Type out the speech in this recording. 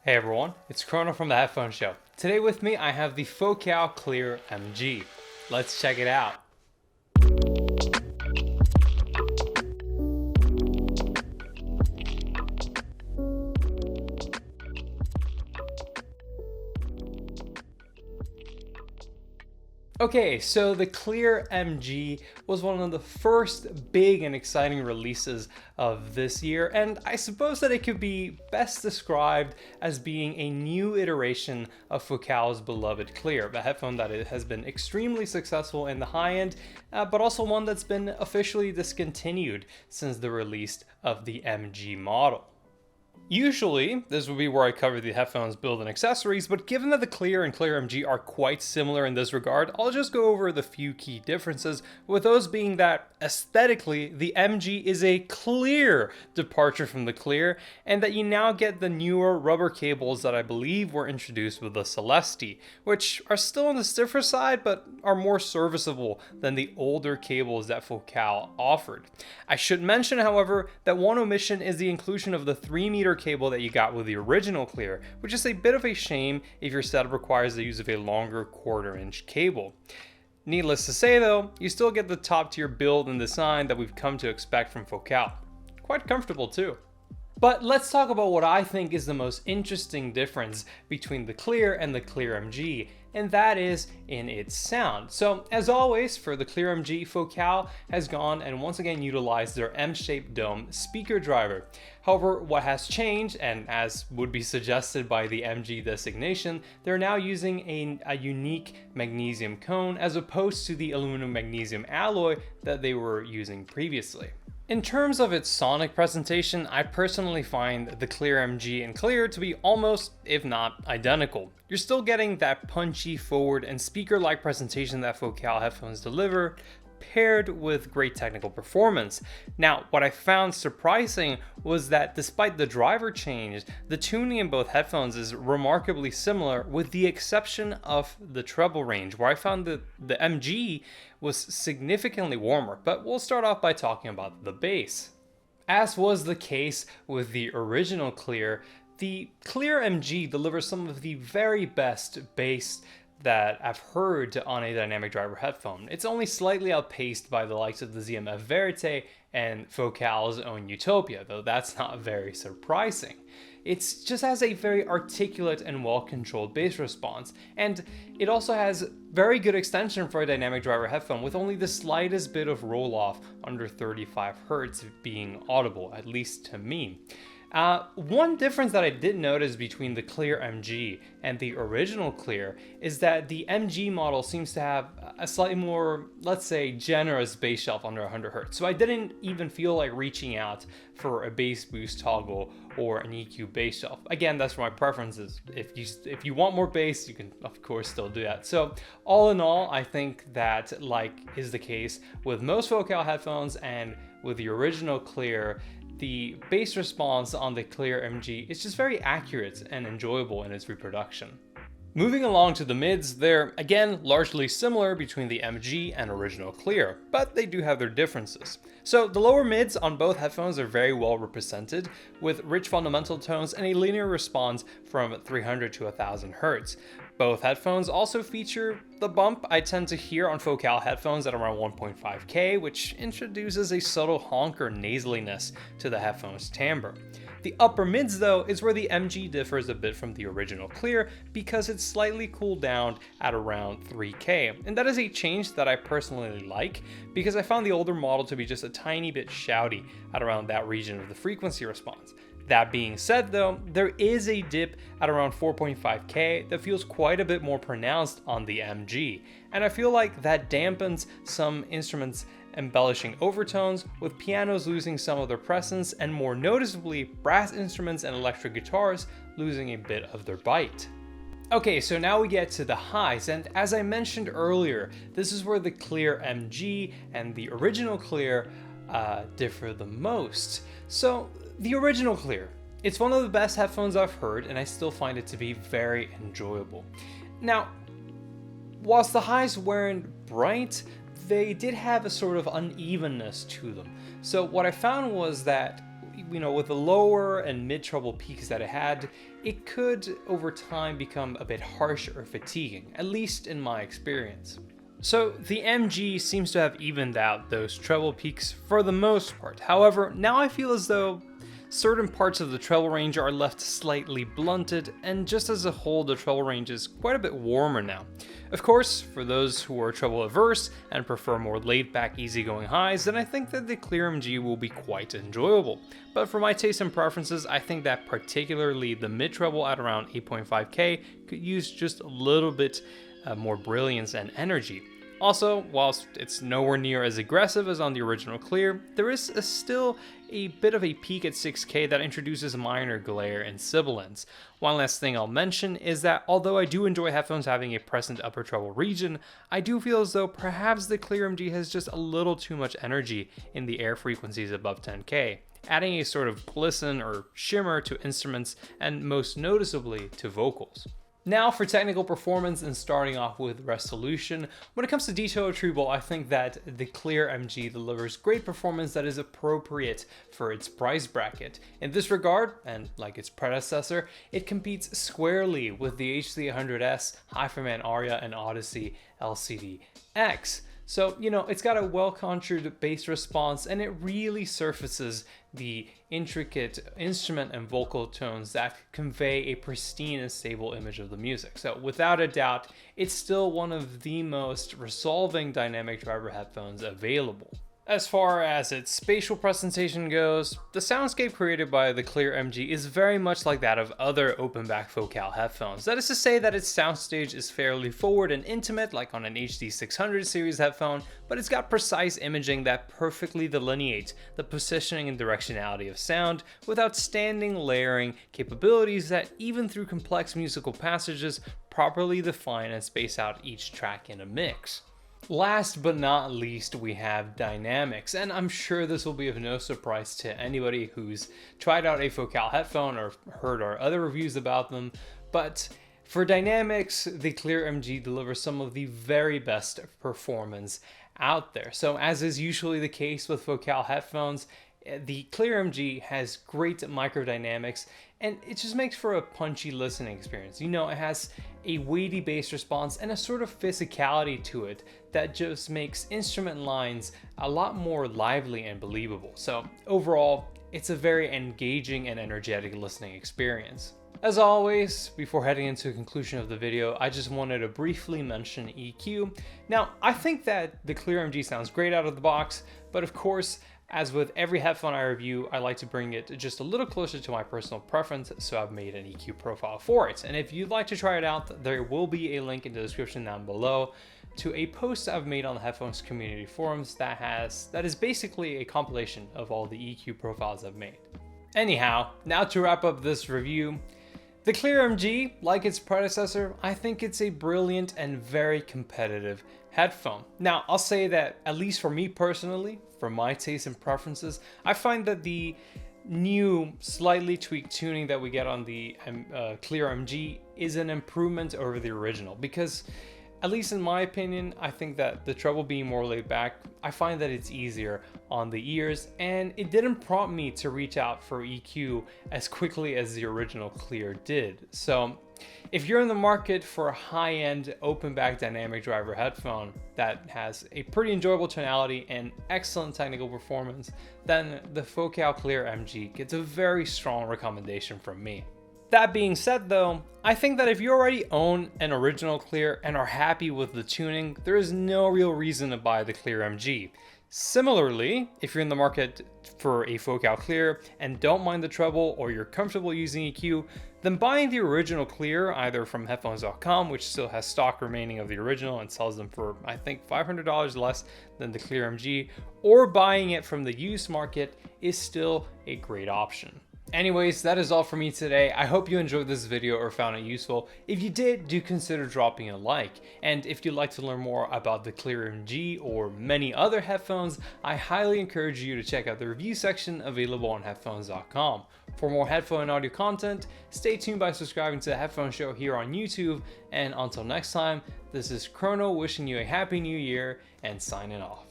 Hey everyone, it's Chrono from the Headphone Show. Today with me I have the Focal Clear MG. Let's check it out. Okay, so the Clear MG was one of the first big and exciting releases of this year, and I suppose that it could be best described as being a new iteration of Focal's beloved Clear, a headphone that has been extremely successful in the high end, but also one that's been officially discontinued since the release of the MG model. Usually, this would be where I cover the headphones build and accessories, but given that the Clear and Clear MG are quite similar in this regard, I'll just go over the few key differences, with those being that aesthetically, the MG is a clear departure from the Clear, and that you now get the newer rubber cables that I believe were introduced with the Celeste, which are still on the stiffer side, but are more serviceable than the older cables that Focal offered. I should mention, however, that one omission is the inclusion of the 3-meter cable that you got with the original Clear, which is a bit of a shame if your setup requires the use of a longer 1/4-inch cable. Needless to say though, you still get the top tier build and design that we've come to expect from Focal. Quite comfortable too. But let's talk about what I think is the most interesting difference between the Clear and the Clear MG, and that is in its sound. So as always, for the Clear MG, Focal has gone and once again utilized their M-shaped dome speaker driver. However, what has changed, and as would be suggested by the MG designation, they're now using a unique magnesium cone as opposed to the aluminum magnesium alloy that they were using previously. In terms of its sonic presentation, I personally find the Clear MG and Clear to be almost, if not identical. You're still getting that punchy, forward, and speaker-like presentation that Focal headphones deliver, paired with great technical performance. Now, what I found surprising was that despite the driver change, the tuning in both headphones is remarkably similar, with the exception of the treble range, where I found that the MG was significantly warmer, but we'll start off by talking about the bass. As was the case with the original Clear, the Clear MG delivers some of the very best bass that I've heard on a dynamic driver headphone. It's only slightly outpaced by the likes of the ZMF Verite and Focal's own Utopia, though that's not very surprising. It just has a very articulate and well-controlled bass response, and it also has very good extension for a dynamic driver headphone, with only the slightest bit of roll-off under 35 Hz being audible, at least to me. One difference that I did notice between the Clear MG and the original Clear is that the MG model seems to have a slightly more, let's say, generous bass shelf under 100 Hz. So I didn't even feel like reaching out for a bass boost toggle or an EQ bass shelf. Again, that's for my preferences. If you want more bass, you can of course still do that. So all in all, I think that, like is the case with most Focal headphones and with the original Clear, the bass response on the Clear MG is just very accurate and enjoyable in its reproduction. Moving along to the mids, they're again largely similar between the MG and original Clear, but they do have their differences. So the lower mids on both headphones are very well represented, with rich fundamental tones and a linear response from 300 to 1000 Hz. Both headphones also feature the bump I tend to hear on Focal headphones at around 1.5K, which introduces a subtle honk or nasaliness to the headphone's timbre. The upper mids though is where the MG differs a bit from the original Clear, because it's slightly cooled down at around 3K, and that is a change that I personally like, because I found the older model to be just a tiny bit shouty at around that region of the frequency response. That being said though, there is a dip at around 4.5K that feels quite a bit more pronounced on the MG, and I feel like that dampens some instruments embellishing overtones, with pianos losing some of their presence and more noticeably brass instruments and electric guitars losing a bit of their bite. Okay, so now we get to the highs, and as I mentioned earlier, this is where the Clear MG and the original Clear differ the most. So the original Clear, it's one of the best headphones I've heard, and I still find it to be very enjoyable. Now, whilst the highs weren't bright, they did have a sort of unevenness to them. So what I found was that, with the lower and mid treble peaks that it had, it could over time become a bit harsh or fatiguing, at least in my experience. So the MG seems to have evened out those treble peaks for the most part. However, now I feel as though certain parts of the treble range are left slightly blunted, and just as a whole the treble range is quite a bit warmer now. Of course, for those who are treble averse and prefer more laid back easygoing highs, then I think that the clear MG will be quite enjoyable. But for my taste and preferences, I think that particularly the mid treble at around 8.5k could use just a little bit more brilliance and energy. Also, whilst it's nowhere near as aggressive as on the original clear, there is still a bit of a peak at 6k that introduces minor glare and sibilance. One last thing I'll mention is that although I do enjoy headphones having a present upper treble region, I do feel as though perhaps the clear MG has just a little too much energy in the air frequencies above 10k, adding a sort of glisten or shimmer to instruments and most noticeably to vocals. Now for technical performance, and starting off with resolution. When it comes to detail retrieval, I think that the clear MG delivers great performance that is appropriate for its price bracket. In this regard, and like its predecessor, it competes squarely with the HC100S, Hi-Fi Aria, and Odyssey LCD-X. So, it's got a well-contoured bass response, and it really surfaces the intricate instrument and vocal tones that convey a pristine and stable image of the music. So without a doubt, it's still one of the most resolving dynamic driver headphones available. As far as its spatial presentation goes, the soundscape created by the Clear MG is very much like that of other open back Focal headphones. That is to say that its soundstage is fairly forward and intimate like on an HD600 series headphone, but it's got precise imaging that perfectly delineates the positioning and directionality of sound with outstanding layering capabilities that even through complex musical passages properly define and space out each track in a mix. Last but not least, we have dynamics, and I'm sure this will be of no surprise to anybody who's tried out a Focal headphone or heard our other reviews about them, but for dynamics, the Clear MG delivers some of the very best performance out there. So as is usually the case with Focal headphones, the Clear MG has great microdynamics, and it just makes for a punchy listening experience. It has a weighty bass response and a sort of physicality to it that just makes instrument lines a lot more lively and believable. So overall, it's a very engaging and energetic listening experience. As always, before heading into the conclusion of the video, I just wanted to briefly mention EQ. Now, I think that the Clear MG sounds great out of the box, but of course, as with every headphone I review, I like to bring it just a little closer to my personal preference, so I've made an EQ profile for it. And if you'd like to try it out, there will be a link in the description down below to a post I've made on the headphones community forums that is basically a compilation of all the EQ profiles I've made. Anyhow, now to wrap up this review, the Clear MG, like its predecessor, I think it's a brilliant and very competitive headphone. Now, I'll say that, at least for me personally, for my taste and preferences, I find that the new, slightly tweaked tuning that we get on the Clear MG is an improvement over the original, because at least in my opinion, I think that the treble being more laid back, I find that it's easier on the ears, and it didn't prompt me to reach out for EQ as quickly as the original Clear did. So if you're in the market for a high-end open back dynamic driver headphone that has a pretty enjoyable tonality and excellent technical performance, then the Focal Clear MG gets a very strong recommendation from me. That being said though, I think that if you already own an original Clear and are happy with the tuning, there is no real reason to buy the Clear MG. Similarly, if you're in the market for a Focal Clear and don't mind the treble, or you're comfortable using EQ, then buying the original Clear either from headphones.com, which still has stock remaining of the original and sells them for I think $500 less than the Clear MG, or buying it from the used market is still a great option. Anyways, that is all for me today. I hope you enjoyed this video or found it useful. If you did, do consider dropping a like. And if you'd like to learn more about the Clear MG or many other headphones, I highly encourage you to check out the review section available on headphones.com. For more headphone and audio content, stay tuned by subscribing to the Headphone Show here on YouTube. And until next time, this is Chrono wishing you a happy new year and signing off.